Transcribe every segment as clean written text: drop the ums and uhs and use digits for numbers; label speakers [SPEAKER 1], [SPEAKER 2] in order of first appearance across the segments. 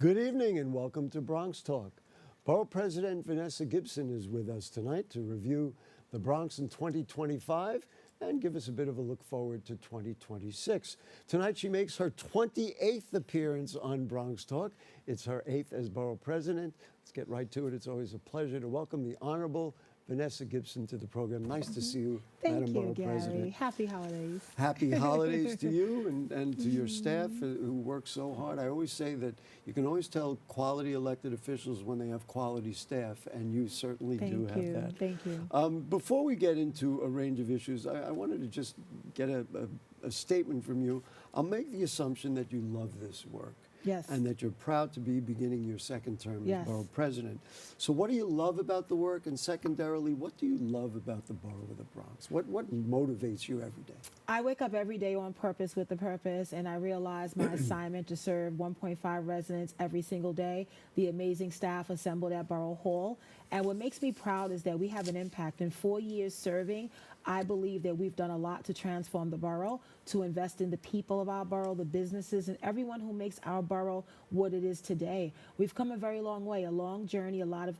[SPEAKER 1] Good evening and welcome to Bronx Talk. Borough President Vanessa Gibson is with us tonight to review the Bronx in 2025 and give us a bit of a look forward to 2026. Tonight she makes her 28th appearance on Bronx Talk. It's her 8th as Borough President. Let's get right to it. It's always a pleasure to welcome the Honorable Vanessa Gibson to the program. Nice to see you, Madam Borough
[SPEAKER 2] Gary.
[SPEAKER 1] President.
[SPEAKER 2] Happy holidays.
[SPEAKER 1] Happy holidays to you and to your staff who work so hard. I always say that you can always tell quality elected officials when they have quality staff, and you certainly do have that.
[SPEAKER 2] Thank you.
[SPEAKER 1] Before we get into a range of issues, I wanted to just get a statement from you. I'll make the assumption that you love this work.
[SPEAKER 2] Yes.
[SPEAKER 1] And that you're proud to be beginning your second term
[SPEAKER 2] Yes.
[SPEAKER 1] as Borough President. So what do you love about the work? And secondarily, what do you love about the Borough of the Bronx? What motivates you every day?
[SPEAKER 2] I wake up every day on purpose with a purpose, and I realize my assignment to serve 1.5 residents every single day, the amazing staff assembled at Borough Hall. And what makes me proud is that we have an impact. In 4 years serving, I believe that we've done a lot to transform the borough, to invest in the people of our borough, the businesses, and everyone who makes our borough what it is today. We've come a very long way, a long journey, a lot of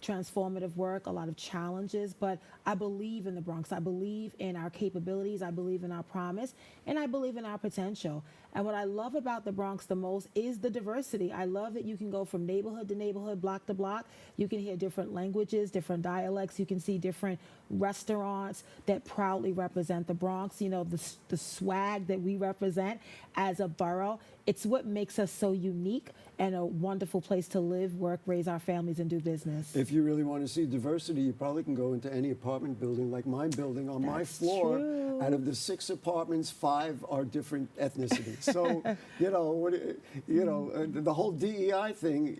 [SPEAKER 2] transformative work, a lot of challenges, but I believe in the Bronx. I believe in our capabilities, I believe in our promise, and I believe in our potential. And what I love about the Bronx the most is the diversity. I love that you can go from neighborhood to neighborhood, block to block. You can hear different languages, different dialects. You can see different restaurants that proudly represent the Bronx. You know, the swag that we represent as a borough. It's what makes us so unique and a wonderful place to live, work, raise our families, and do business.
[SPEAKER 1] If you really want to see diversity, you probably can go into any apartment building like my building. On my floor,
[SPEAKER 2] true.
[SPEAKER 1] Out of the 6 apartments, 5 are different ethnicities. So, the whole DEI thing,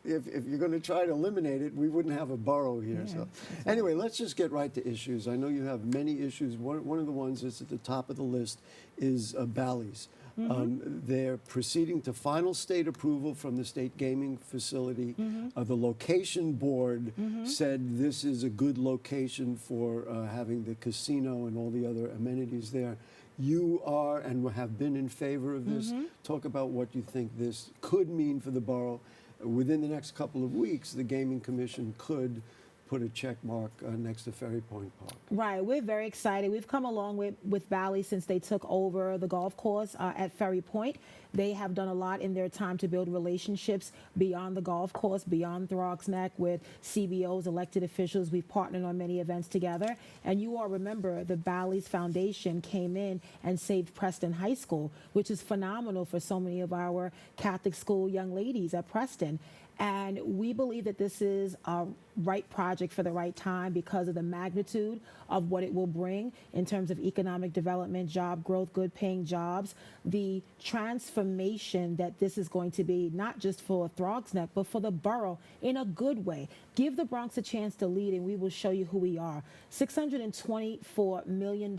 [SPEAKER 1] if you're going to try to eliminate it, we wouldn't have a borough here.
[SPEAKER 2] Yeah,
[SPEAKER 1] So, anyway, let's just get right to issues. I know you have many issues. One of the ones that's at the top of the list is Bally's. They're proceeding to final state approval from the state gaming facility. The location board said this is a good location for having the casino and all the other amenities there. You are and have been in favor of this. Talk about what you think this could mean for the borough. Within the next couple of weeks, the Gaming Commission could put a check mark next to Ferry Point Park.
[SPEAKER 2] Right, we're very excited. We've come along with Bally since they took over the golf course at Ferry Point. They have done a lot in their time to build relationships beyond the golf course, beyond Bronxnet, with CBOs, elected officials. We've partnered on many events together. And you all remember the Bally's Foundation came in and saved Preston High School, which is phenomenal for so many of our Catholic school young ladies at Preston. And we believe that this is a right project for the right time because of the magnitude of what it will bring in terms of economic development, job growth, good paying jobs, the transformation that this is going to be, not just for Bronxnet, but for the borough in a good way. Give the Bronx a chance to lead and we will show you who we are. $624 million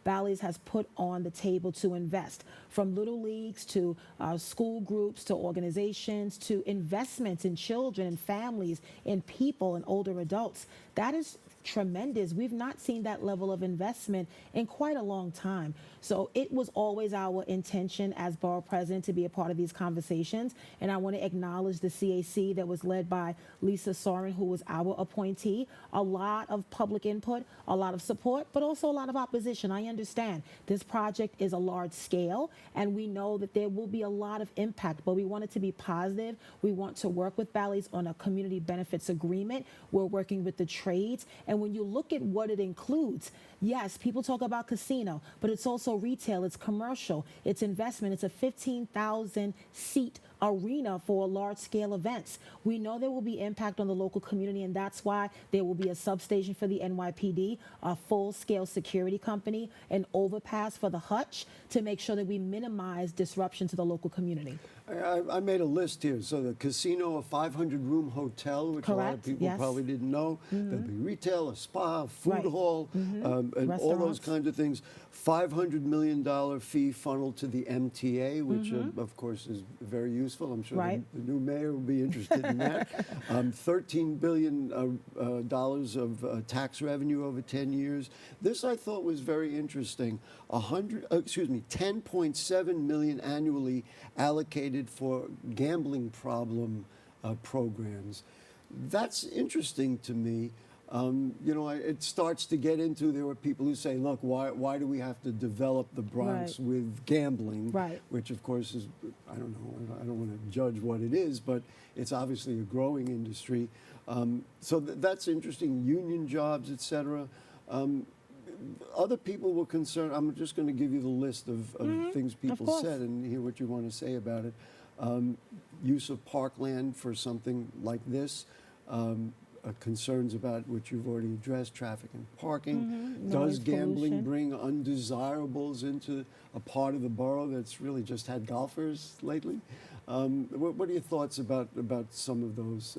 [SPEAKER 2] Bally's has put on the table to invest, from little leagues to school groups to organizations to investments in children and families, in people and older adults. That is tremendous. We've not seen that level of investment in quite a long time. So it was always our intention as Borough President to be a part of these conversations. And I want to acknowledge the CAC that was led by Lisa Soren, who was our appointee. A lot of public input, a lot of support, but also a lot of opposition. I understand this project is a large scale and we know that there will be a lot of impact, but we want it to be positive. We want to work with Bally's on a community benefits agreement. We're working with the trades. And when you look at what it includes, yes, people talk about casino, but it's also retail, it's commercial, it's investment, it's a 15,000 seat arena for large-scale events. We know there will be impact on the local community, and that's why there will be a substation for the NYPD, a full-scale security company, an overpass for the Hutch to make sure that we minimize disruption to the local community.
[SPEAKER 1] I made a list here. So the casino, a 500-room hotel, which
[SPEAKER 2] Correct.
[SPEAKER 1] a lot of people
[SPEAKER 2] Yes.
[SPEAKER 1] probably didn't know. There'll be retail, a spa, a food
[SPEAKER 2] Right.
[SPEAKER 1] hall, and all those
[SPEAKER 2] Restaurants.
[SPEAKER 1] kinds of things. $500 million fee funned to the MTA, which of course is very useful. I'm sure
[SPEAKER 2] Right.
[SPEAKER 1] the new mayor will be interested in that. $13 billion dollars of tax revenue over 10 years. This I thought was very interesting. 10.7 million annually allocated for gambling problem programs. That's interesting to me. It starts to get into, there were people who say, look, why do we have to develop the Bronx
[SPEAKER 2] Right.
[SPEAKER 1] with gambling?
[SPEAKER 2] Right.
[SPEAKER 1] Which, of course, is, I don't know, I don't want to judge what it is, but it's obviously a growing industry. So that's interesting, union jobs, et cetera. Other people were concerned. I'm just going to give you the list of things people
[SPEAKER 2] course.
[SPEAKER 1] said and hear what you want to say about it. Use of parkland for something like this. Concerns about which you've already addressed, traffic and parking. Does
[SPEAKER 2] Noise
[SPEAKER 1] gambling
[SPEAKER 2] pollution.
[SPEAKER 1] bring undesirables into a part of the borough that's really just had golfers lately? What are your thoughts about some of those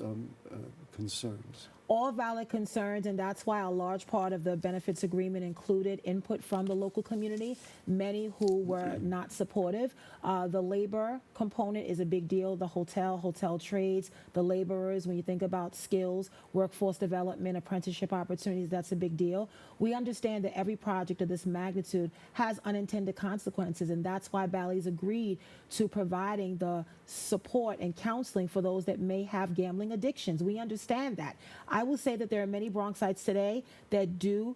[SPEAKER 1] concerns?
[SPEAKER 2] All valid concerns, and that's why a large part of the benefits agreement included input from the local community, many who were not supportive. The labor component is a big deal. The hotel trades, the laborers, when you think about skills, workforce development, apprenticeship opportunities, that's a big deal. We understand that every project of this magnitude has unintended consequences, and that's why Bally's agreed to providing the support and counseling for those that may have gambling addictions. We understand that. I will say that there are many Bronxites today that do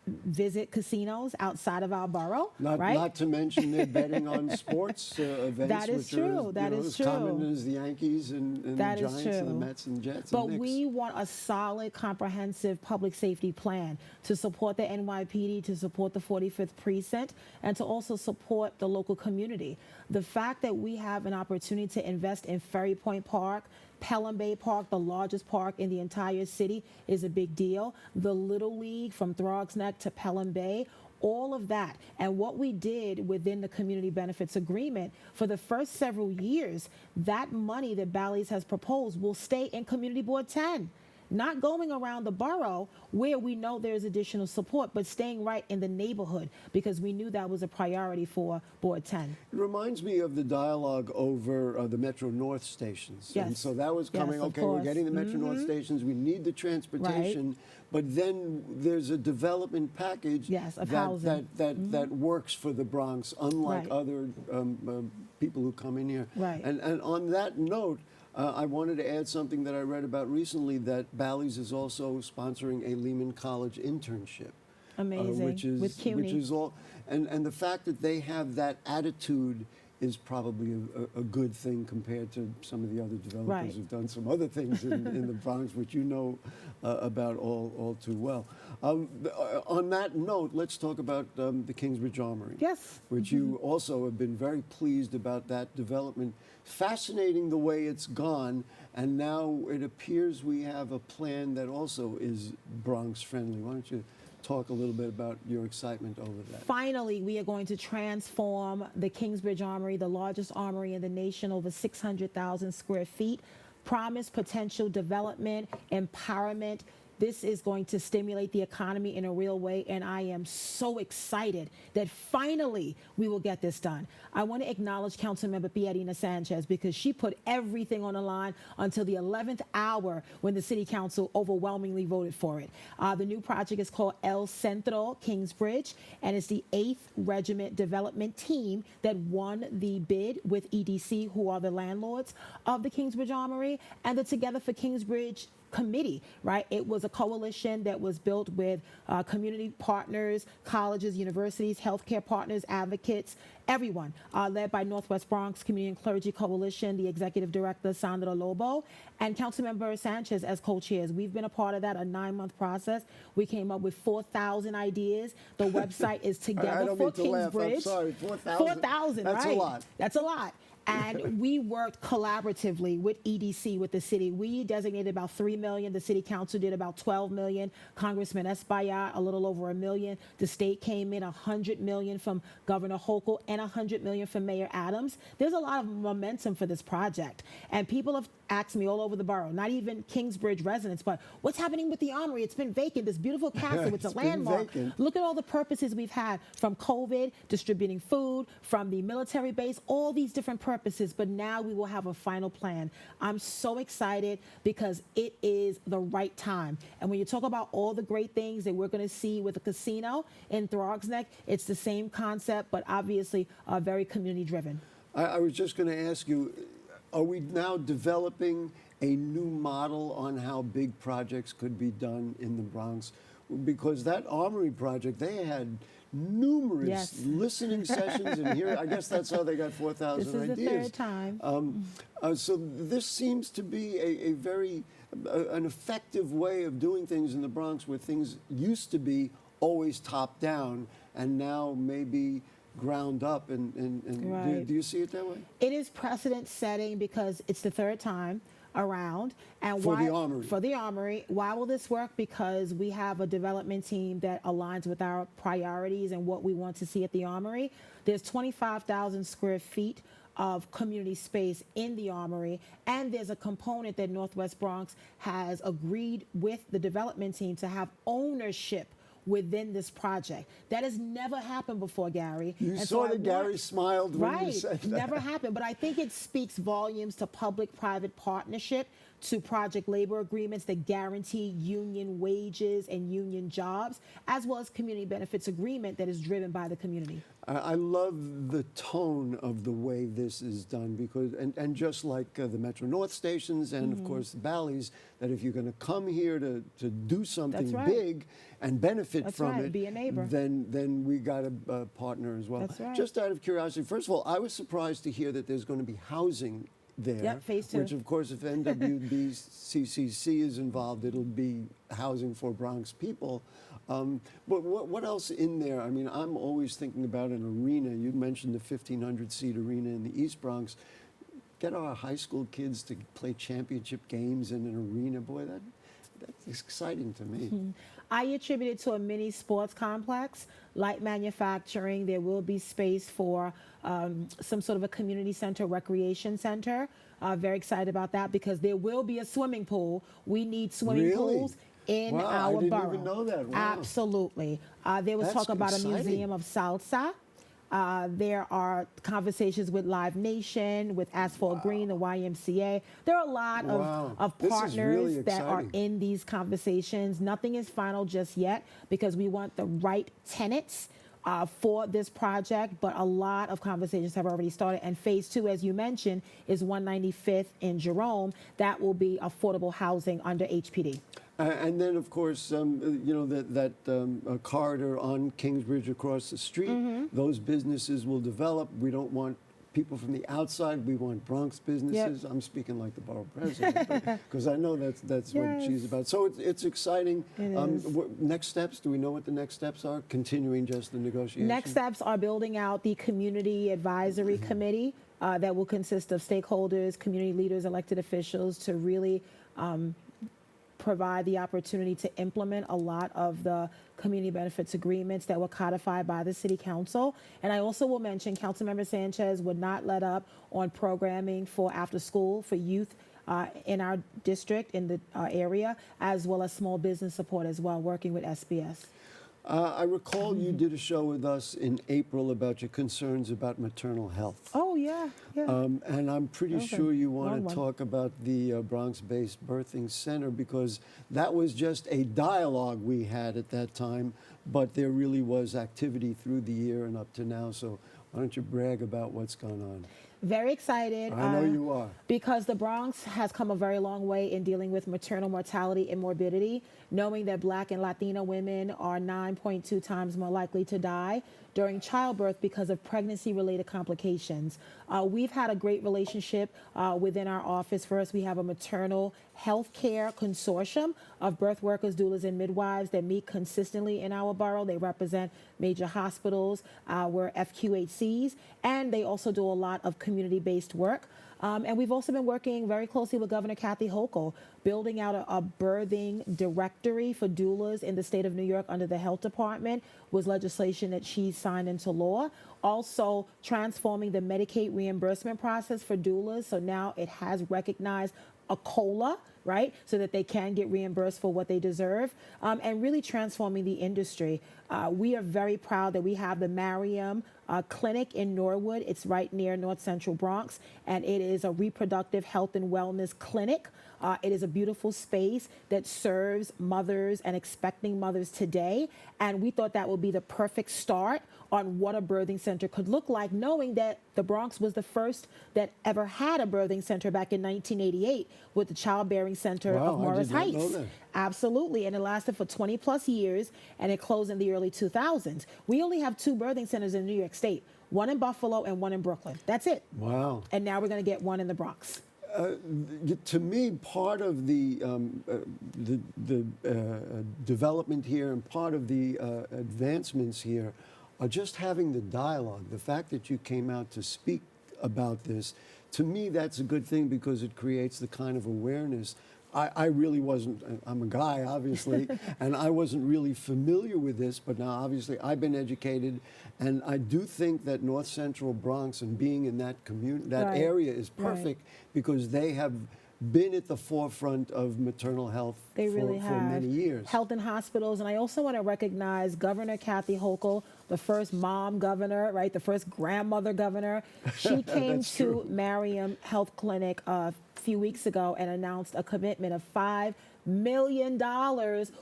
[SPEAKER 2] visit casinos outside of our borough, right?
[SPEAKER 1] Not to mention they're betting on sports events,
[SPEAKER 2] That is
[SPEAKER 1] which
[SPEAKER 2] true.
[SPEAKER 1] are
[SPEAKER 2] That is
[SPEAKER 1] as
[SPEAKER 2] true.
[SPEAKER 1] common as the Yankees and the
[SPEAKER 2] That is
[SPEAKER 1] Giants and the
[SPEAKER 2] true.
[SPEAKER 1] Mets and Jets
[SPEAKER 2] But
[SPEAKER 1] and Knicks.
[SPEAKER 2] we want a solid, comprehensive public safety plan to support the NYPD, to support the 45th Precinct, and to also support the local community. The fact that we have an opportunity to invest in Ferry Point Park, Pelham Bay Park, the largest park in the entire city, is a big deal. The Little League from Bronxnet to Pelham Bay, all of that. And what we did within the community benefits agreement for the first several years, that money that Bally's has proposed will stay in Community Board 10. Not going around the borough where we know there's additional support, but staying right in the neighborhood because we knew that was a priority for Board 10.
[SPEAKER 1] It reminds me of the dialogue over the Metro North stations. And
[SPEAKER 2] Yes.
[SPEAKER 1] so that was coming,
[SPEAKER 2] Yes, of
[SPEAKER 1] okay, we're
[SPEAKER 2] course.
[SPEAKER 1] getting the Metro North stations, we need the transportation, but then there's a development package
[SPEAKER 2] Yes, of
[SPEAKER 1] that,
[SPEAKER 2] housing.
[SPEAKER 1] that works for the Bronx, unlike
[SPEAKER 2] Right.
[SPEAKER 1] other people who come in here.
[SPEAKER 2] Right.
[SPEAKER 1] And on that note, I wanted to add something that I read about recently, that Bally's is also sponsoring a Lehman College internship.
[SPEAKER 2] Amazing.
[SPEAKER 1] Which is
[SPEAKER 2] With CUNY.
[SPEAKER 1] which is all, and the fact that they have that attitude is probably a good thing compared to some of the other developers
[SPEAKER 2] Right.
[SPEAKER 1] who've done some other things in the Bronx, which you know about all too well. On that note, let's talk about the Kingsbridge Armory.
[SPEAKER 2] Yes.
[SPEAKER 1] Which you also have been very pleased about that development. Fascinating the way it's gone, and now it appears we have a plan that also is Bronx friendly. Why don't you talk a little bit about your excitement over that?
[SPEAKER 2] Finally, we are going to transform the Kingsbridge Armory, the largest armory in the nation, over 600,000 square feet. Promise potential development, empowerment. This is going to stimulate the economy in a real way, and I am so excited that finally we will get this done. I want to acknowledge Councilmember Piedina Sanchez because she put everything on the line until the 11th hour when the City Council overwhelmingly voted for it. The new project is called El Centro Kingsbridge, and it's the 8th Regiment Development Team that won the bid with EDC, who are the landlords of the Kingsbridge Armory, and the Together for Kingsbridge committee, right? It was a coalition that was built with community partners, colleges, universities, healthcare partners, advocates, everyone, led by Northwest Bronx Community and Clergy Coalition, the executive director, Sandra Lobo, and Councilmember Sanchez as co-chairs. We've been a part of that, a 9-month process. We came up with 4,000 ideas. The website is
[SPEAKER 1] I
[SPEAKER 2] Together
[SPEAKER 1] don't
[SPEAKER 2] for
[SPEAKER 1] mean to laugh.
[SPEAKER 2] Kingsbridge.
[SPEAKER 1] I'm sorry, 4,000.
[SPEAKER 2] 4,000, right?
[SPEAKER 1] That's a lot.
[SPEAKER 2] That's a lot. And we worked collaboratively with EDC, with the city. We designated about $3 million. The city council did about $12 million. Congressman Espaillat, a little over $1 million. The state came in $100 million from Governor Hochul and $100 million from Mayor Adams. There's a lot of momentum for this project. And people have ask me all over the borough, not even Kingsbridge residents, but what's happening with the Armory? It's been vacant, this beautiful castle, it's a
[SPEAKER 1] It's been
[SPEAKER 2] landmark.
[SPEAKER 1] vacant.
[SPEAKER 2] Look at all the purposes we've had, from COVID, distributing food, from the military base, all these different purposes, but now we will have a final plan. I'm so excited because it is the right time. And when you talk about all the great things that we're going to see with the casino in Bronxnet, it's the same concept, but obviously very community driven.
[SPEAKER 1] I was just going to ask you, are we now developing a new model on how big projects could be done in the Bronx? Because that Armory project, they had numerous
[SPEAKER 2] Yes.
[SPEAKER 1] listening sessions, and here, I guess that's how they got 4,000
[SPEAKER 2] This is
[SPEAKER 1] ideas.
[SPEAKER 2] the third time.
[SPEAKER 1] So this seems to be a very an effective way of doing things in the Bronx, where things used to be always top down, and now maybe ground up. And
[SPEAKER 2] Right.
[SPEAKER 1] do you see it that way?
[SPEAKER 2] It is precedent setting because it's the third time around. And
[SPEAKER 1] For
[SPEAKER 2] why,
[SPEAKER 1] the Armory.
[SPEAKER 2] For the Armory. Why will this work? Because we have a development team that aligns with our priorities and what we want to see at the Armory. There's 25,000 square feet of community space in the Armory, and there's a component that Northwest Bronx has agreed with the development team to have ownership within this project. That has never happened before, Gary.
[SPEAKER 1] You
[SPEAKER 2] And so
[SPEAKER 1] saw
[SPEAKER 2] I
[SPEAKER 1] that Gary
[SPEAKER 2] want-
[SPEAKER 1] smiled when you
[SPEAKER 2] Right,
[SPEAKER 1] said that.
[SPEAKER 2] never happened. But I think it speaks volumes to public-private partnership, to project labor agreements that guarantee union wages and union jobs, as well as community benefits agreement that is driven by the community.
[SPEAKER 1] I love the tone of the way this is done, because and just like the Metro North stations and of course the Bally's, that if you're going to come here to do something
[SPEAKER 2] That's right.
[SPEAKER 1] big and benefit
[SPEAKER 2] That's
[SPEAKER 1] from
[SPEAKER 2] right,
[SPEAKER 1] it,
[SPEAKER 2] be a neighbor.
[SPEAKER 1] then we got to partner as well.
[SPEAKER 2] That's right.
[SPEAKER 1] Just out of curiosity, first of all, I was surprised to hear that there's going to be housing there.
[SPEAKER 2] Yep, phase 2.
[SPEAKER 1] Which of course, if NWBCCC is involved, it'll be housing for Bronx people. But what else in there? I mean, I'm always thinking about an arena. You mentioned the 1,500-seat arena in the East Bronx. Get our high school kids to play championship games in an arena. Boy, that's exciting to me.
[SPEAKER 2] I attribute it to a mini sports complex, light manufacturing. There will be space for some sort of a community center, recreation center. Very excited about that because there will be a swimming pool. We need swimming
[SPEAKER 1] Really?
[SPEAKER 2] pools in
[SPEAKER 1] Wow,
[SPEAKER 2] our
[SPEAKER 1] I didn't
[SPEAKER 2] borough.
[SPEAKER 1] even know that. Wow.
[SPEAKER 2] Absolutely. There was
[SPEAKER 1] That's
[SPEAKER 2] talk about
[SPEAKER 1] exciting.
[SPEAKER 2] a museum of salsa. There are conversations with Live Nation, with Asphalt Green, the YMCA. There are a lot
[SPEAKER 1] Wow.
[SPEAKER 2] of
[SPEAKER 1] This is
[SPEAKER 2] partners
[SPEAKER 1] really
[SPEAKER 2] that are
[SPEAKER 1] exciting.
[SPEAKER 2] in these conversations. Nothing is final just yet because we want the right tenants for this project, but a lot of conversations have already started. And phase 2, as you mentioned, is 195th in Jerome. That will be affordable housing under HPD.
[SPEAKER 1] And then, of course, you know, that corridor on Kingsbridge across the street, those businesses will develop. We don't want people from the outside. We want Bronx businesses. I'm speaking like the borough president, because I know that's what she's
[SPEAKER 2] Yes.
[SPEAKER 1] about. So it's exciting.
[SPEAKER 2] It is.
[SPEAKER 1] Next steps, do we know what the next steps are? Continuing just the negotiation?
[SPEAKER 2] Next steps are building out the community advisory committee that will consist of stakeholders, community leaders, elected officials to really provide the opportunity to implement a lot of the community benefits agreements that were codified by the city council. And I also will mention Councilmember Sanchez would not let up on programming for after school for youth in our district, in the area, as well as small business support as well, working with SBS.
[SPEAKER 1] I recall you did a show with us in April about your concerns about maternal health.
[SPEAKER 2] Oh, yeah, yeah.
[SPEAKER 1] And I'm pretty
[SPEAKER 2] Okay.
[SPEAKER 1] sure you
[SPEAKER 2] Long
[SPEAKER 1] want
[SPEAKER 2] one.
[SPEAKER 1] to talk about the Bronx-based birthing center, because that was just a dialogue we had at that time, but there really was activity through the year and up to now. So why don't you brag about what's gone on?
[SPEAKER 2] Very excited.
[SPEAKER 1] I know you are.
[SPEAKER 2] Because the Bronx has come a very long way in dealing with maternal mortality and morbidity, knowing that Black and Latina women are 9.2 times more likely to die during childbirth because of pregnancy-related complications. We've had a great relationship within our office. First, we have a maternal health care consortium of birth workers, doulas, and midwives that meet consistently in our borough. They represent major hospitals, our FQHCs, and they also do a lot of community-based work. And we've also been working very closely with Governor Kathy Hochul, building out a birthing directory for doulas in the state of New York under the health department was legislation that she signed into law. Also transforming the Medicaid reimbursement process for doulas. So now it has recognized a COLA, right, so that they can get reimbursed for what they deserve, and really transforming the industry. We are very proud that we have the Mariam Clinic in Norwood. It's right near North Central Bronx, and it is a reproductive health and wellness clinic. It is a beautiful space that serves mothers and expecting mothers today, and we thought that would be the perfect start on what a birthing center could look like, knowing that the Bronx was the first that ever had a birthing center back in 1988 with the Childbearing Center
[SPEAKER 1] Wow,
[SPEAKER 2] of Morris
[SPEAKER 1] I did not know
[SPEAKER 2] Heights.
[SPEAKER 1] that.
[SPEAKER 2] Absolutely, and it lasted for 20 plus years, and it closed in the early 2000s. We only have 2 birthing centers in New York State, one in Buffalo and one in Brooklyn. That's it.
[SPEAKER 1] Wow.
[SPEAKER 2] And now we're going to get one in the Bronx.
[SPEAKER 1] To me, part of the development here and part of the advancements here are just having the dialogue. The fact that you came out to speak about this, to me, that's a good thing because it creates the kind of awareness. I really wasn't, I'm a guy, obviously, and I wasn't really familiar with this, but now obviously I've been educated, and I do think that North Central Bronx and being in that community, that
[SPEAKER 2] Right.
[SPEAKER 1] area is perfect because they have been at the forefront of maternal health
[SPEAKER 2] They really
[SPEAKER 1] for
[SPEAKER 2] have.
[SPEAKER 1] many years.
[SPEAKER 2] Health in hospitals. And I also want to recognize Governor Kathy Hochul, the first mom governor, right? The first grandmother governor. She came
[SPEAKER 1] That's
[SPEAKER 2] to
[SPEAKER 1] true.
[SPEAKER 2] Mariam Health Clinic a few weeks ago and announced a commitment of $5 million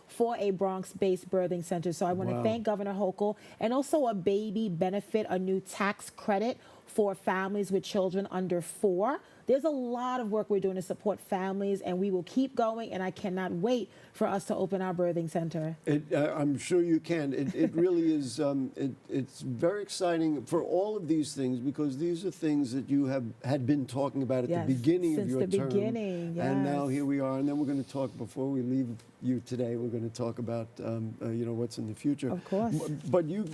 [SPEAKER 2] for a Bronx-based birthing center. So I want to
[SPEAKER 1] Wow.
[SPEAKER 2] thank Governor Hochul, and also a baby benefit, a new tax credit for families with children under 4. There's a lot of work we're doing to support families, and we will keep going, and I cannot wait for us to open our birthing center.
[SPEAKER 1] I'm sure you can. It really is. It's very exciting for all of these things because these are things that you had been talking about at
[SPEAKER 2] Yes,
[SPEAKER 1] the beginning of
[SPEAKER 2] since
[SPEAKER 1] your
[SPEAKER 2] the
[SPEAKER 1] term.
[SPEAKER 2] beginning,
[SPEAKER 1] And now
[SPEAKER 2] yes.
[SPEAKER 1] here we are. And then we're going to talk, before we leave you today, we're going to talk about what's in the future.
[SPEAKER 2] Of course.
[SPEAKER 1] But you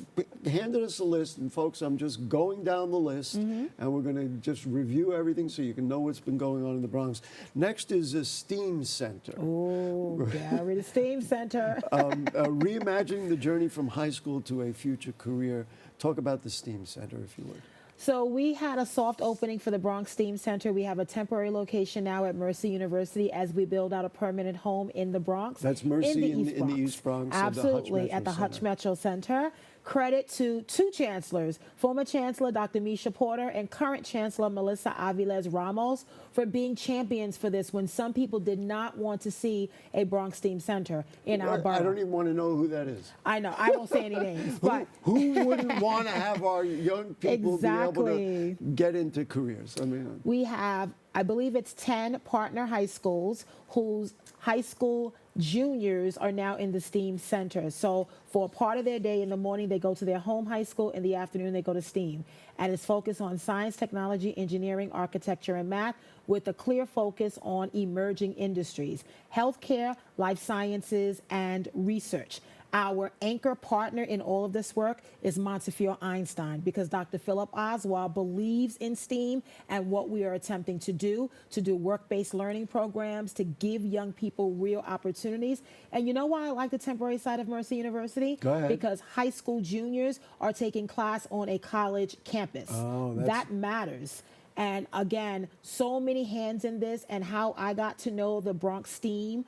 [SPEAKER 1] handed us a list, and folks, I'm just going down the list,
[SPEAKER 2] Mm-hmm.
[SPEAKER 1] and we're going to just review everything so you can know what's been going on in the Bronx. Next is a STEAM Center.
[SPEAKER 2] Oh, Gary, the STEAM Center.
[SPEAKER 1] Reimagining the journey from high school to a future career. Talk about the STEAM Center, if you would.
[SPEAKER 2] So we had a soft opening for the Bronx STEAM Center. We have a temporary location now at Mercy University as we build out a permanent home in the Bronx.
[SPEAKER 1] That's Mercy in the
[SPEAKER 2] Bronx.
[SPEAKER 1] East Bronx at the Hutch
[SPEAKER 2] Absolutely,
[SPEAKER 1] Metro
[SPEAKER 2] at the Hutch
[SPEAKER 1] Center.
[SPEAKER 2] Metro Center. Credit to 2 chancellors, former Chancellor Dr. Misha Porter and current Chancellor Melissa Aviles Ramos, for being champions for this when some people did not want to see a Bronx STEAM Center in our borough.
[SPEAKER 1] I don't even want to know who that is.
[SPEAKER 2] I know, I won't say any names, but
[SPEAKER 1] Who wouldn't want to have our young people be able to
[SPEAKER 2] Exactly.
[SPEAKER 1] get into careers? I mean,
[SPEAKER 2] we have, I believe it's 10 partner high schools whose high school juniors are now in the STEAM Center. So for a part of their day in the morning, they go to their home high school. In the afternoon, they go to STEAM. And it's focused on science, technology, engineering, architecture, and math, with a clear focus on emerging industries, healthcare, life sciences, and research. Our anchor partner in all of this work is Montefiore Einstein, because Dr. Philip Oswald believes in STEAM and what we are attempting to do work-based learning programs, to give young people real opportunities. And you know why I like the temporary side of Mercy University?
[SPEAKER 1] Go ahead.
[SPEAKER 2] Because high school juniors are taking class on a college campus.
[SPEAKER 1] Oh, that's-
[SPEAKER 2] That matters. And again, so many hands in this, and how I got to know the Bronx STEAM,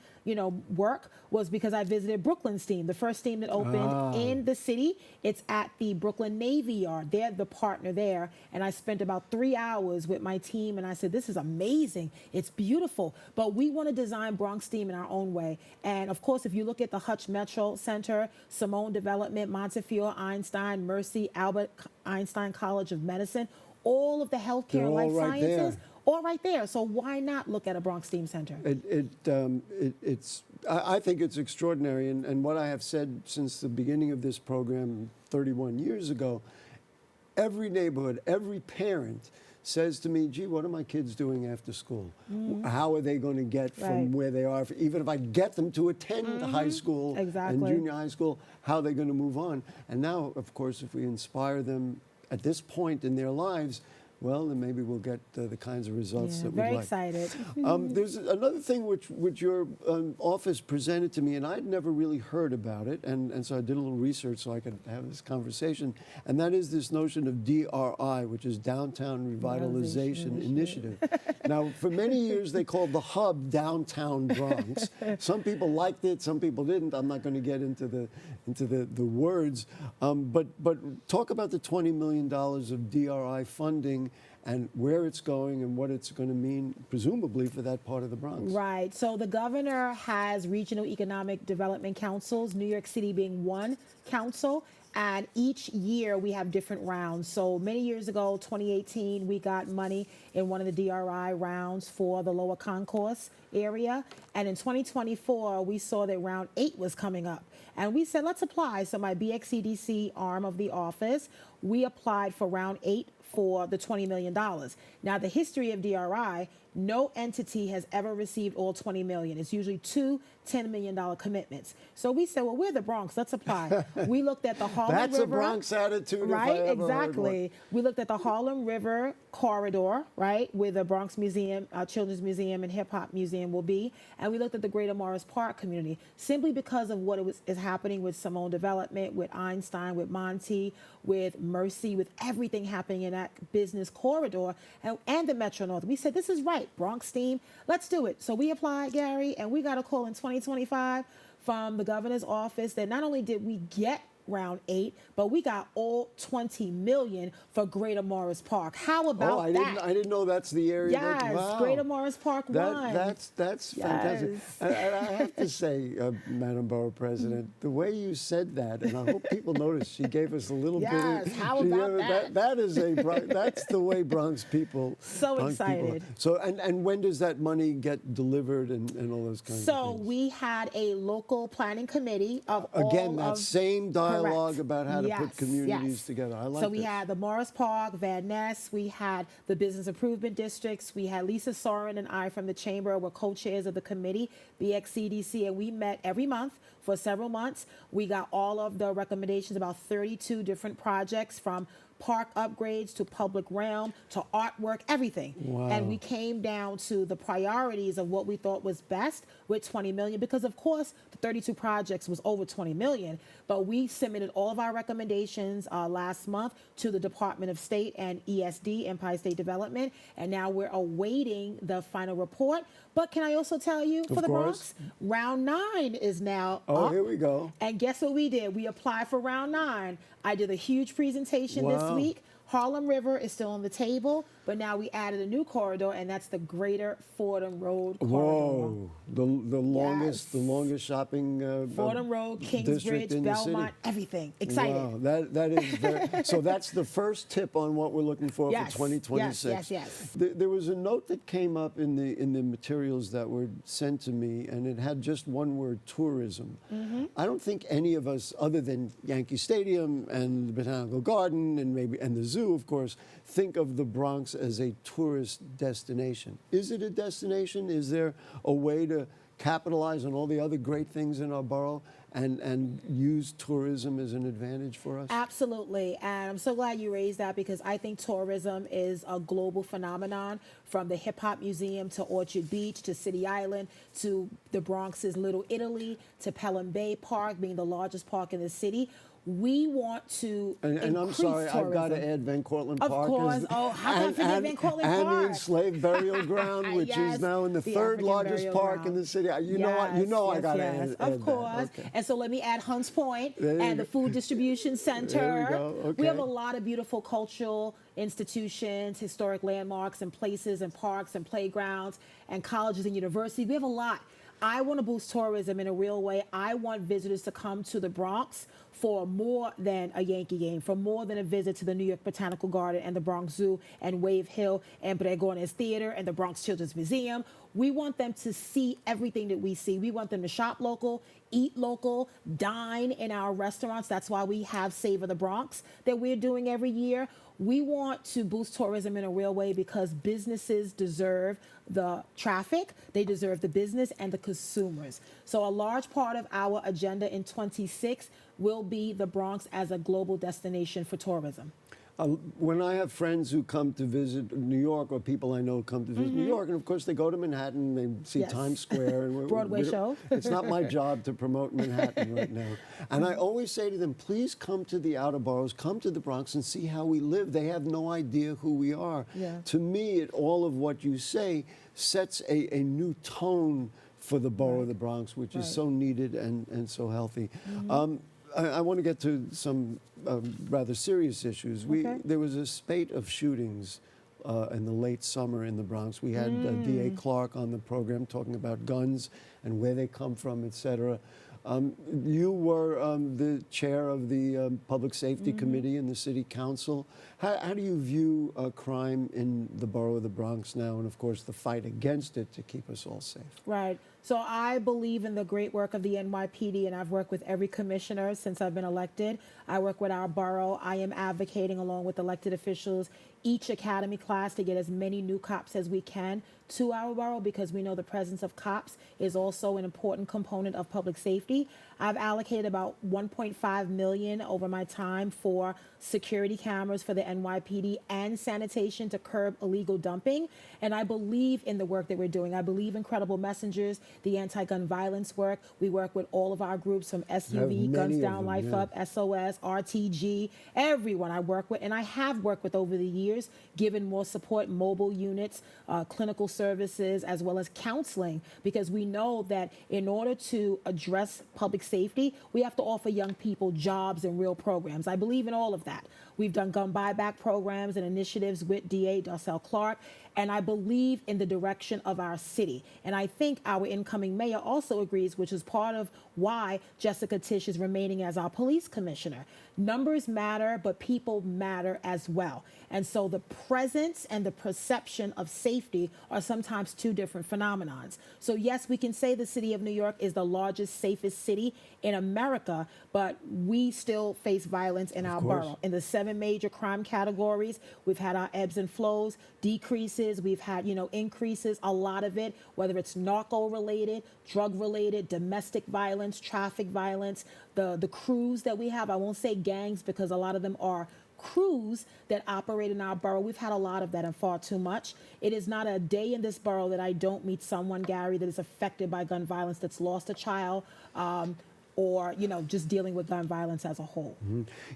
[SPEAKER 2] work was because I visited Brooklyn STEAM, the first STEAM that opened in the city. It's at the Brooklyn Navy Yard. They're the partner there. And I spent about 3 hours with my team, and I said, this is amazing. It's beautiful. But we want to design Bronx STEAM in our own way. And of course, if you look at the Hutch Metro Center, Simone Development, Montefiore Einstein, Mercy, Albert Einstein College of Medicine, all of the healthcare
[SPEAKER 1] They're
[SPEAKER 2] and life
[SPEAKER 1] all right there.
[SPEAKER 2] sciences, all right there. So why not look at a Bronx STEAM Center?
[SPEAKER 1] I think it's extraordinary, and what I have said since the beginning of this program 31 years ago, every neighborhood, every parent says to me, gee, what are my kids doing after school? How are they going to get from
[SPEAKER 2] Right.
[SPEAKER 1] where they are? Even if I get them to attend high school and
[SPEAKER 2] Exactly.
[SPEAKER 1] junior high school, how are they going to move on? And now, of course, if we inspire them at this point in their lives, well, then maybe we'll get the kinds of results
[SPEAKER 2] Yeah,
[SPEAKER 1] that we'd
[SPEAKER 2] very
[SPEAKER 1] like.
[SPEAKER 2] excited.
[SPEAKER 1] There's another thing which your office presented to me, and I'd never really heard about it, and so I did a little research so I could have this conversation, and that is this notion of DRI, which is Downtown Revitalization Initiative. Now, for many years, they called the hub Downtown Bronx. Some people liked it, some people didn't. I'm not going to get into the words, but talk about the $20 million of DRI funding and where it's going and what it's going to mean, presumably, for that part of the Bronx.
[SPEAKER 2] Right. So the governor has regional economic development councils, New York City being one council. And each year we have different rounds. So many years ago, 2018, we got money in one of the DRI rounds for the Lower Concourse area. And in 2024, we saw that round 8 was coming up. And we said, let's apply. So my BXCDC arm of the office, we applied for round 8 for the $20 million. Now, the history of DRI, no entity has ever received all $20 million. It's usually two $10 million commitments. So we said, well, we're the Bronx. Let's apply. We looked at the Harlem River.
[SPEAKER 1] That's a Bronx attitude,
[SPEAKER 2] right?
[SPEAKER 1] If I ever
[SPEAKER 2] Exactly.
[SPEAKER 1] heard one.
[SPEAKER 2] We looked at the Harlem River corridor, right, where the Bronx Museum, Children's Museum, and Hip Hop Museum will be, and we looked at the Greater Morris Park community, simply because of what is happening with Simone Development, with Einstein, with Monty, with Mercy, with everything happening in that business corridor, and the Metro North. We said, this is right, Bronx theme, let's do it. So we applied, Gary, and we got a call in 2025 from the governor's office that not only did we get round 8, but we got all $20 million for Greater Morris Park. How about that?
[SPEAKER 1] I didn't know that's the area.
[SPEAKER 2] Yes,
[SPEAKER 1] Wow.
[SPEAKER 2] Greater Morris Park won.
[SPEAKER 1] That's fantastic.
[SPEAKER 2] Yes.
[SPEAKER 1] And I have to say, Madam Borough President, the way you said that, and I hope people noticed, she gave us a little bit
[SPEAKER 2] Yes,
[SPEAKER 1] of.
[SPEAKER 2] how about that?
[SPEAKER 1] That is that's the way Bronx people.
[SPEAKER 2] So
[SPEAKER 1] Bronx people
[SPEAKER 2] excited.
[SPEAKER 1] are. So and when does that money get delivered and all those kinds of
[SPEAKER 2] So
[SPEAKER 1] things?
[SPEAKER 2] we had a local planning committee of
[SPEAKER 1] Again,
[SPEAKER 2] all
[SPEAKER 1] that
[SPEAKER 2] of,
[SPEAKER 1] same dialogue
[SPEAKER 2] correct.
[SPEAKER 1] about how to
[SPEAKER 2] Yes,
[SPEAKER 1] put communities
[SPEAKER 2] yes.
[SPEAKER 1] together. I like
[SPEAKER 2] So we
[SPEAKER 1] this.
[SPEAKER 2] had the Morris Park, Van Ness, we had the business improvement districts, we had Lisa Soren and I from the chamber were co-chairs of the committee, BXCDC, and we met every month for several months. We got all of the recommendations, about 32 different projects, from park upgrades to public realm to artwork, everything.
[SPEAKER 1] Wow.
[SPEAKER 2] And we came down to the priorities of what we thought was best with 20 million, because of course the 32 projects was over 20 million, but we submitted all of our recommendations last month to the Department of State and ESD, Empire State Development, and now we're awaiting the final report. But can I also tell you, for the
[SPEAKER 1] course.
[SPEAKER 2] Bronx, round 9 is now up.
[SPEAKER 1] Here we go.
[SPEAKER 2] And guess what we did? We applied for round 9. I did a huge presentation this
[SPEAKER 1] Wow.
[SPEAKER 2] week. Harlem River is still on the table, but now we added a new corridor, and that's the Greater Fordham Road corridor.
[SPEAKER 1] Whoa, the longest
[SPEAKER 2] Yes.
[SPEAKER 1] the longest shopping
[SPEAKER 2] Fordham Road,
[SPEAKER 1] district
[SPEAKER 2] Kingsbridge,
[SPEAKER 1] in the
[SPEAKER 2] Belmont,
[SPEAKER 1] city.
[SPEAKER 2] everything. Excited.
[SPEAKER 1] Wow, that is very, so that's the first tip on what we're looking for
[SPEAKER 2] Yes,
[SPEAKER 1] for 2026.
[SPEAKER 2] yes.
[SPEAKER 1] There was a note that came up in the materials that were sent to me, and it had just one word: tourism.
[SPEAKER 2] Mm-hmm.
[SPEAKER 1] I don't think any of us, other than Yankee Stadium and the Botanical Garden and the zoo, of course, think of the Bronx as a tourist destination. Is it a destination? Is there a way to capitalize on all the other great things in our borough and use tourism as an advantage for us?
[SPEAKER 2] Absolutely. And I'm so glad you raised that, because I think tourism is a global phenomenon, from the Hip Hop Museum to Orchard Beach to City Island to the Bronx's Little Italy to Pelham Bay Park being the largest park in the city. We want to
[SPEAKER 1] And I'm
[SPEAKER 2] increase
[SPEAKER 1] sorry,
[SPEAKER 2] tourism.
[SPEAKER 1] I've got to add Van Cortlandt
[SPEAKER 2] Of
[SPEAKER 1] Park.
[SPEAKER 2] course. Oh, how can I forget Van Cortlandt
[SPEAKER 1] and
[SPEAKER 2] Park?
[SPEAKER 1] the enslaved burial ground, which
[SPEAKER 2] Yes,
[SPEAKER 1] is now in the third
[SPEAKER 2] African
[SPEAKER 1] largest
[SPEAKER 2] burial
[SPEAKER 1] park
[SPEAKER 2] ground.
[SPEAKER 1] in the city. You know I got to add
[SPEAKER 2] Of course.
[SPEAKER 1] that. Okay.
[SPEAKER 2] And so let me add Hunts Point
[SPEAKER 1] There you
[SPEAKER 2] and
[SPEAKER 1] go.
[SPEAKER 2] the Food Distribution Center.
[SPEAKER 1] There we go. Okay.
[SPEAKER 2] We have a lot of beautiful cultural institutions, historic landmarks and places and parks and playgrounds and colleges and universities. We have a lot. I want to boost tourism in a real way. I want visitors to come to the Bronx for more than a Yankee game, for more than a visit to the New York Botanical Garden and the Bronx Zoo and Wave Hill and Bregones Theater and the Bronx Children's Museum. We want them to see everything that we see. We want them to shop local, eat local, dine in our restaurants. That's why we have Savor the Bronx that we're doing every year. We want to boost tourism in a real way, because businesses deserve the traffic, they deserve the business and the consumers. So a large part of our agenda in 26 will be the Bronx as a global destination for tourism.
[SPEAKER 1] When I have friends who come to visit New York, or people I know come to visit New York, and of course they go to Manhattan, they see
[SPEAKER 2] Yes.
[SPEAKER 1] Times Square. And
[SPEAKER 2] Broadway show.
[SPEAKER 1] It's not my job to promote Manhattan right now. And I always say to them, please come to the outer boroughs, come to the Bronx and see how we live. They have no idea who we are.
[SPEAKER 2] Yeah.
[SPEAKER 1] To me, all of what you say sets a new tone for the borough of the Bronx, which is so needed and so healthy. I want to get to some rather serious issues. There was a spate of shootings in the late summer in the Bronx. We had D.A. Clark on the program talking about guns and where they come from, et cetera. You were the chair of the Public Safety Committee in the City Council. How do you view crime in the borough of the Bronx now, and of course the fight against it to keep us all safe?
[SPEAKER 2] Right. So I believe in the great work of the NYPD, and I've worked with every commissioner since I've been elected. I work with our borough. I am advocating along with elected officials each academy class to get as many new cops as we can to our borough, because we know the presence of cops is also an important component of public safety. I've allocated about $1.5 million over my time for security cameras for the NYPD and sanitation to curb illegal dumping. And I believe in the work that we're doing. I believe in Credible Messengers, the anti-gun violence work. We work with all of our groups from SUV, Guns Down, Life Up, SOS, RTG, everyone I work with. And I have worked with over the years, given more support, mobile units, clinical services, as well as counseling, because we know that in order to address public safety, we have to offer young people jobs and real programs. I believe in all of that. We've done gun buyback programs and initiatives with DA Darcel Clark, and I believe in the direction of our city. And I think our incoming mayor also agrees, which is part of why Jessica Tisch is remaining as our police commissioner. Numbers matter, but people matter as well. And so the presence and the perception of safety are sometimes two different phenomenons. So yes, we can say the city of New York is the largest, safest city in America, but we still face violence in our borough. In the 7 major crime categories, we've had our ebbs and flows, decreases, we've had, increases, a lot of it, whether it's narco-related, drug-related, domestic violence, traffic violence, the crews that we have. I won't say gangs because a lot of them are crews that operate in our borough. We've had a lot of that and far too much. It is not a day in this borough that I don't meet someone, Gary, that is affected by gun violence, that's lost a child, or, just dealing with gun violence as a whole.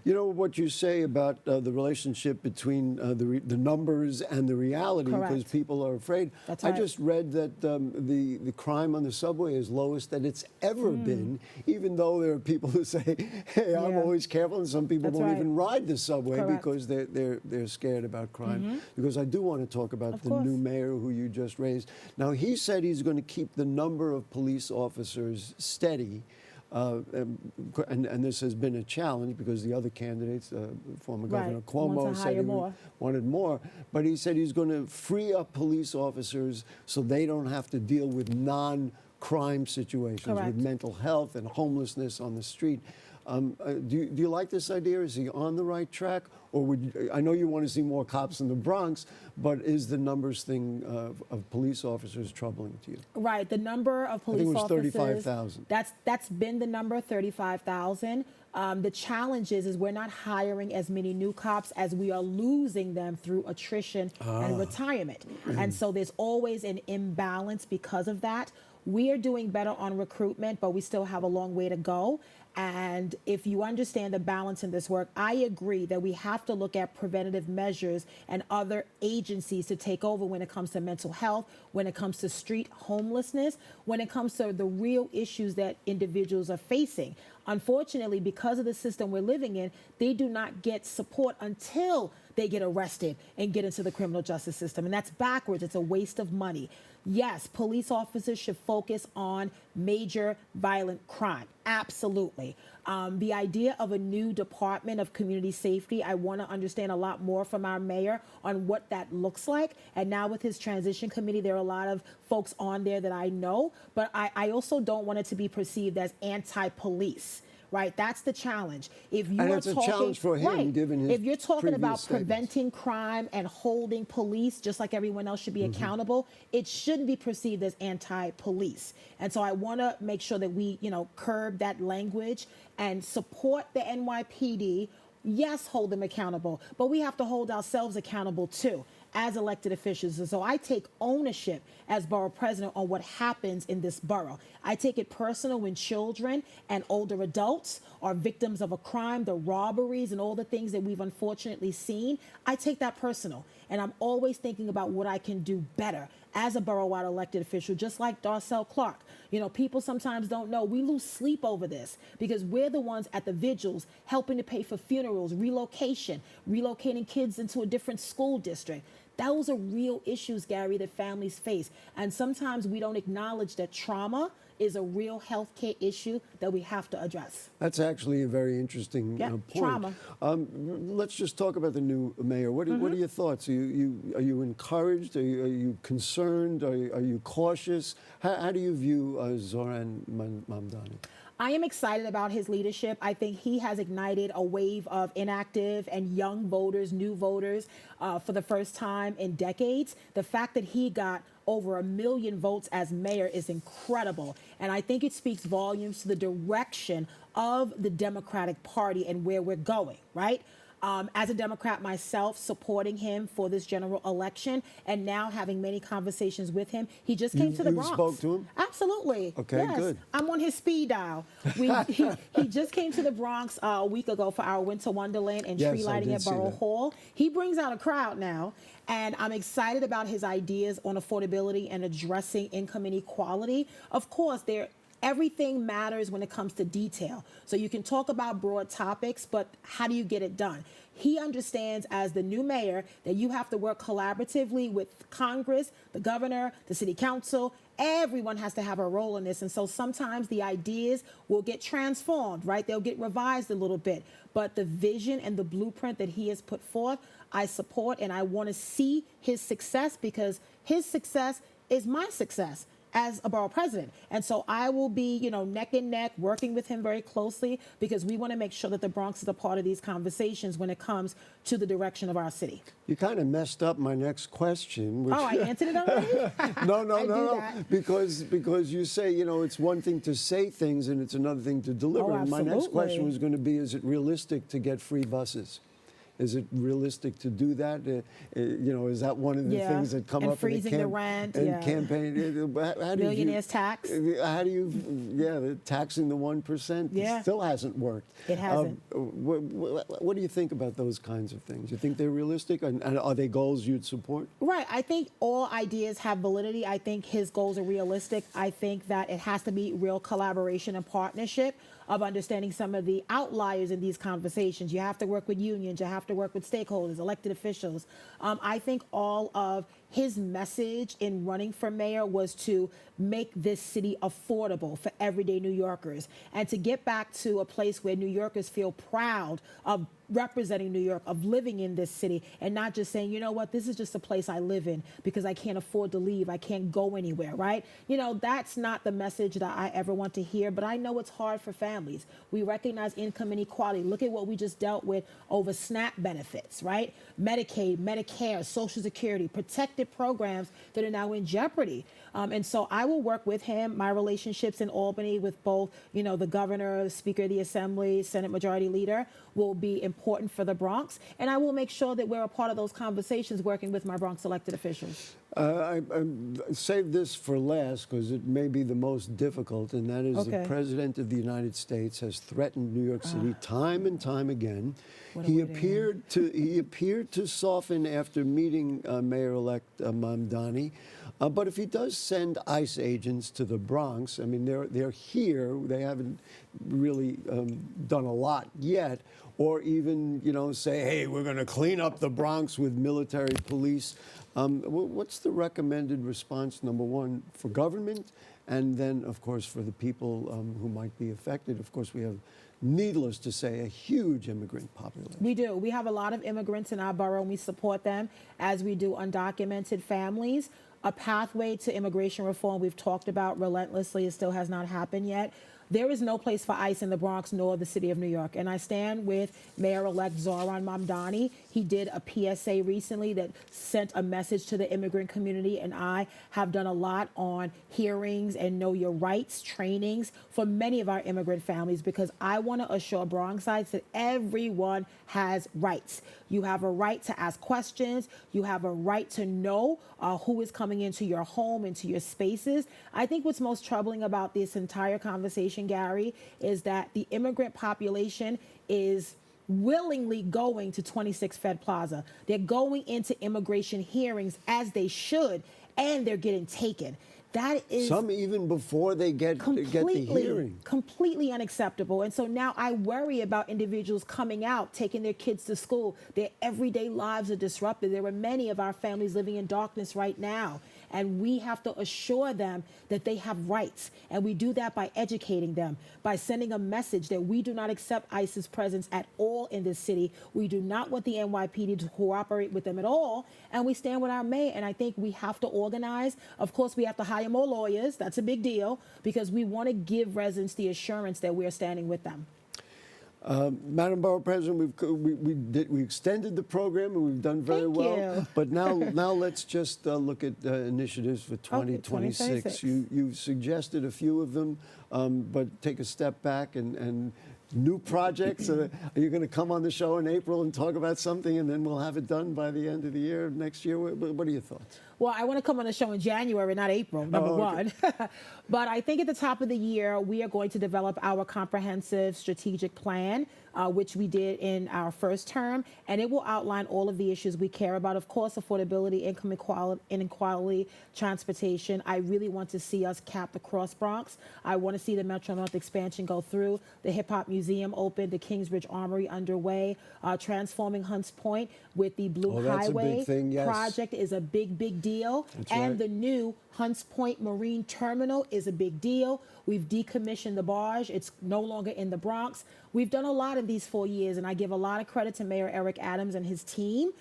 [SPEAKER 1] You know what you say about the relationship between the numbers and the reality, because people are afraid.
[SPEAKER 2] That's right.
[SPEAKER 1] I just read that the crime on the subway is lowest that it's ever been, even though there are people who say, hey, I'm always careful, and some people won't even ride the subway because they're scared about crime. Because I do want to talk about the new mayor who you just raised. Now, he said he's going to keep the number of police officers steady. And this has been a challenge because the other candidates, former Governor Cuomo, said he wanted more. But he said he's going to free up police officers so they don't have to deal with non-crime situations, with mental health and homelessness on the street. Do you like this idea? Is he on the right track? Or I know you want to see more cops in the Bronx, but is the numbers thing of police officers troubling to you?
[SPEAKER 2] Right, the number of police officers.
[SPEAKER 1] I think it was 35,000.
[SPEAKER 2] That's been the number, 35,000. The challenge is we're not hiring as many new cops as we are losing them through attrition and retirement. And so there's always an imbalance because of that. We are doing better on recruitment, but we still have a long way to go. And if you understand the balance in this work, I agree that we have to look at preventative measures and other agencies to take over when it comes to mental health, when it comes to street homelessness, when it comes to the real issues that individuals are facing. Unfortunately, because of the system we're living in, they do not get support until they get arrested and get into the criminal justice system. And that's backwards. It's a waste of money. Yes, police officers should focus on major violent crime. Absolutely. The idea of a new Department of Community Safety, I want to understand a lot more from our mayor on what that looks like. And now with his transition committee, there are a lot of folks on there that I know, but I also don't want it to be perceived as anti-police. Right, that's the challenge. If you
[SPEAKER 1] and
[SPEAKER 2] are
[SPEAKER 1] it's
[SPEAKER 2] talking,
[SPEAKER 1] a challenge for him, given his
[SPEAKER 2] if you're talking about
[SPEAKER 1] statements.
[SPEAKER 2] preventing crime and holding police, just like everyone else should be accountable, it shouldn't be perceived as anti-police. And so I want to make sure that we, curb that language and support the NYPD yes, hold them accountable, but we have to hold ourselves accountable too as elected officials. And so I take ownership as borough president on what happens in this borough. I take it personal when children and older adults are victims of a crime, the robberies and all the things that we've unfortunately seen. I take that personal, and I'm always thinking about what I can do better as a borough-wide elected official, just like Darcel Clark. You know, people sometimes don't know. We lose sleep over this because we're the ones at the vigils helping to pay for funerals, relocation, relocating kids into a different school district. Those are real issues, Gary, that families face. And sometimes we don't acknowledge that trauma is a real healthcare issue that we have to address.
[SPEAKER 1] That's actually a very interesting point.
[SPEAKER 2] Trauma.
[SPEAKER 1] Let's just talk about the new mayor. What are your thoughts? Are you encouraged? Are you concerned? Are you cautious? How do you view Zoran Mamdani?
[SPEAKER 2] I am excited about his leadership. I think he has ignited a wave of inactive and young voters, new voters, for the first time in decades. The fact that he got over 1 million votes as mayor is incredible. And I think it speaks volumes to the direction of the Democratic Party and where we're going, right? As a Democrat myself, supporting him for this general election and now having many conversations with him. He just came to the Bronx.
[SPEAKER 1] You spoke to him?
[SPEAKER 2] Absolutely.
[SPEAKER 1] Okay,
[SPEAKER 2] yes.
[SPEAKER 1] good.
[SPEAKER 2] I'm on his speed dial. He just came to the Bronx a week ago for our Winter Wonderland and tree lighting at Borough Hall. He brings out a crowd now, and I'm excited about his ideas on affordability and addressing income inequality. Of course, everything matters when it comes to detail. So you can talk about broad topics, but how do you get it done? He understands as the new mayor that you have to work collaboratively with Congress, the governor, the city council. Everyone has to have a role in this. And so sometimes the ideas will get transformed, right? They'll get revised a little bit. But the vision and the blueprint that he has put forth, I support, and I want to see his success because his success is my success as a borough president. And so I will be, neck and neck, working with him very closely because we want to make sure that the Bronx is a part of these conversations when it comes to the direction of our city.
[SPEAKER 1] You kind of messed up my next question. Which...
[SPEAKER 2] Oh, I answered it already?
[SPEAKER 1] No. Because you say, it's one thing to say things and it's another thing to deliver.
[SPEAKER 2] Oh,
[SPEAKER 1] my next question was going to be, is it realistic to get free buses? Is it realistic to do that? Is that one of the things that come up
[SPEAKER 2] freezing the rent,
[SPEAKER 1] and campaign? How do
[SPEAKER 2] Millionaire's tax.
[SPEAKER 1] How do you? Taxing the 1%. It still hasn't worked.
[SPEAKER 2] It hasn't.
[SPEAKER 1] What do you think about those kinds of things? You think they're realistic, and are they goals you'd support?
[SPEAKER 2] Right. I think all ideas have validity. I think his goals are realistic. I think that it has to be real collaboration and partnership of understanding some of the outliers in these conversations. You have to work with unions. You have to work with stakeholders, elected officials. I think all of his message in running for mayor was to make this city affordable for everyday New Yorkers and to get back to a place where New Yorkers feel proud of representing New York, of living in this city, and not just saying, this is just a place I live in because I can't afford to leave. I can't go anywhere, right? That's not the message that I ever want to hear, but I know it's hard for families. We recognize income inequality. Look at what we just dealt with over SNAP benefits, right? Medicaid, Medicare, Social Security, protected programs that are now in jeopardy. And so I will work with him. My relationships in Albany with both, the governor, the Speaker of the Assembly, Senate Majority Leader will be important for the Bronx. And I will make sure that we're a part of those conversations working with my Bronx elected officials.
[SPEAKER 1] I saved this for last because it may be the most difficult, and that is the President of the United States has threatened New York City time and time again. He appeared to soften after meeting Mayor-elect Mamdani. But if he does send ICE agents to the Bronx, I mean, they're here. They haven't really done a lot yet. Or even, say, hey, we're going to clean up the Bronx with military police. What's the recommended response, number one, for government? And then, of course, for the people who might be affected. Of course, we have, needless to say, a huge immigrant population.
[SPEAKER 2] We do. We have a lot of immigrants in our borough, and we support them, as we do undocumented families. A pathway to immigration reform we've talked about relentlessly. It still has not happened yet. There is no place for ICE in the Bronx nor the city of New York. And I stand with Mayor-elect Zohran Mamdani. He did a PSA recently that sent a message to the immigrant community, and I have done a lot on hearings and know your rights trainings for many of our immigrant families, because I want to assure Bronxites that everyone has rights. You have a right to ask questions. You have a right to know who is coming into your home, into your spaces. I think what's most troubling about this entire conversation, Gary, is that the immigrant population is willingly going to 26 Fed Plaza. They're going into immigration hearings as they should, and they're getting taken. That is
[SPEAKER 1] some even before they get the hearing.
[SPEAKER 2] Completely unacceptable. And so now I worry about individuals coming out, taking their kids to school. Their everyday lives are disrupted. There are many of our families living in darkness right now. And we have to assure them that they have rights. And we do that by educating them, by sending a message that we do not accept ICE's presence at all in this city. We do not want the NYPD to cooperate with them at all. And we stand with our mayor. And I think we have to organize. Of course, we have to hire more lawyers. That's a big deal, because we want to give residents the assurance that we're standing with them.
[SPEAKER 1] Madam Borough President, we extended the program and we've done very well.
[SPEAKER 2] You.
[SPEAKER 1] But now let's just look at initiatives for 2026.
[SPEAKER 2] Okay,
[SPEAKER 1] You suggested a few of them, but take a step back and new projects. Are you going to come on the show in April and talk about something, and then we'll have it done by the end of the year next year? What are your thoughts?
[SPEAKER 2] Well, I want to come on the show in January, not April, number one. But I think at the top of the year, we are going to develop our comprehensive strategic plan, which we did in our first term. And it will outline all of the issues we care about. Of course, affordability, income inequality, transportation. I really want to see us cap the Cross Bronx. I want to see the Metro North expansion go through, the Hip Hop Museum open, the Kingsbridge Armory underway, transforming Hunts Point with the Blue Highway
[SPEAKER 1] a big thing, yes.
[SPEAKER 2] project is a big deal.
[SPEAKER 1] That's
[SPEAKER 2] and
[SPEAKER 1] right.
[SPEAKER 2] The new Hunts Point Marine Terminal is a big deal. We've decommissioned the barge. It's no longer in the Bronx. We've done a lot in these 4 years, and I give a lot of credit to Mayor Eric Adams and his team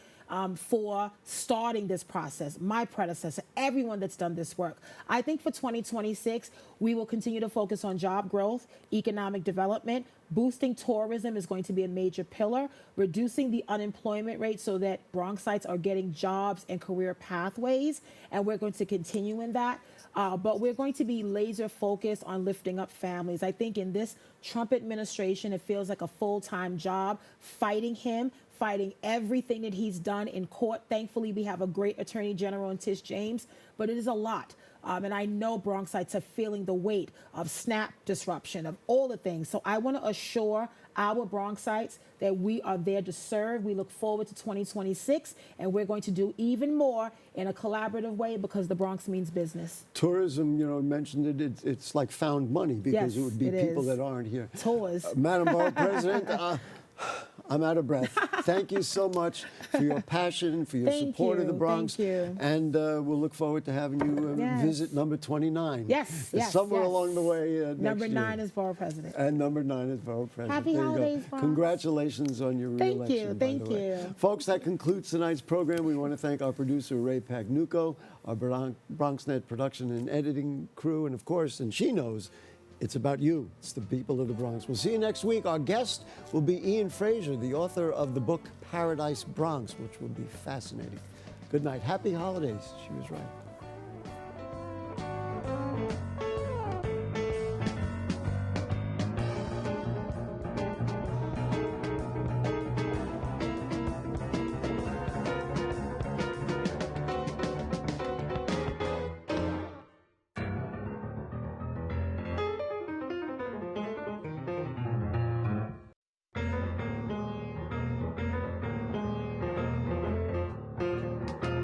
[SPEAKER 2] for starting this process, my predecessor, everyone that's done this work. I think for 2026, we will continue to focus on job growth, economic development. Boosting tourism is going to be a major pillar, reducing the unemployment rate so that Bronxites are getting jobs and career pathways, and we're going to continue in that. But we're going to be laser focused on lifting up families. I think in this Trump administration, it feels like a full-time job, fighting everything that he's done in court. Thankfully, we have a great Attorney General in Tish James, but it is a lot. And I know Bronxites are feeling the weight of SNAP disruption, of all the things. So I want to assure our Bronxites that we are there to serve. We look forward to 2026, and we're going to do even more in a collaborative way, because the Bronx means business.
[SPEAKER 1] Tourism, mentioned it. It's like found money, because
[SPEAKER 2] Yes,
[SPEAKER 1] it would be
[SPEAKER 2] it
[SPEAKER 1] people
[SPEAKER 2] is.
[SPEAKER 1] that aren't here.
[SPEAKER 2] Tours.
[SPEAKER 1] Madam Borough President, I'm out of breath. Thank you so much for your passion, for your support of the Bronx.
[SPEAKER 2] Thank you.
[SPEAKER 1] And we'll look forward to having you
[SPEAKER 2] Yes.
[SPEAKER 1] visit number 29.
[SPEAKER 2] Yes.
[SPEAKER 1] Somewhere along the way
[SPEAKER 2] Number
[SPEAKER 1] next
[SPEAKER 2] 9
[SPEAKER 1] year.
[SPEAKER 2] is Borough President.
[SPEAKER 1] And number 9 is Borough President.
[SPEAKER 2] Happy
[SPEAKER 1] There you go.
[SPEAKER 2] holidays, Bronx.
[SPEAKER 1] Congratulations on your re-election.
[SPEAKER 2] Thank
[SPEAKER 1] by the way.
[SPEAKER 2] you.
[SPEAKER 1] Folks, that concludes tonight's program. We want to thank our producer, Ray Pagnucco, our Bronxnet production and editing crew, and of course, and she knows, it's about you. It's the people of the Bronx. We'll see you next week. Our guest will be Ian Fraser, the author of the book Paradise Bronx, which will be fascinating. Good night. Happy holidays. She was right.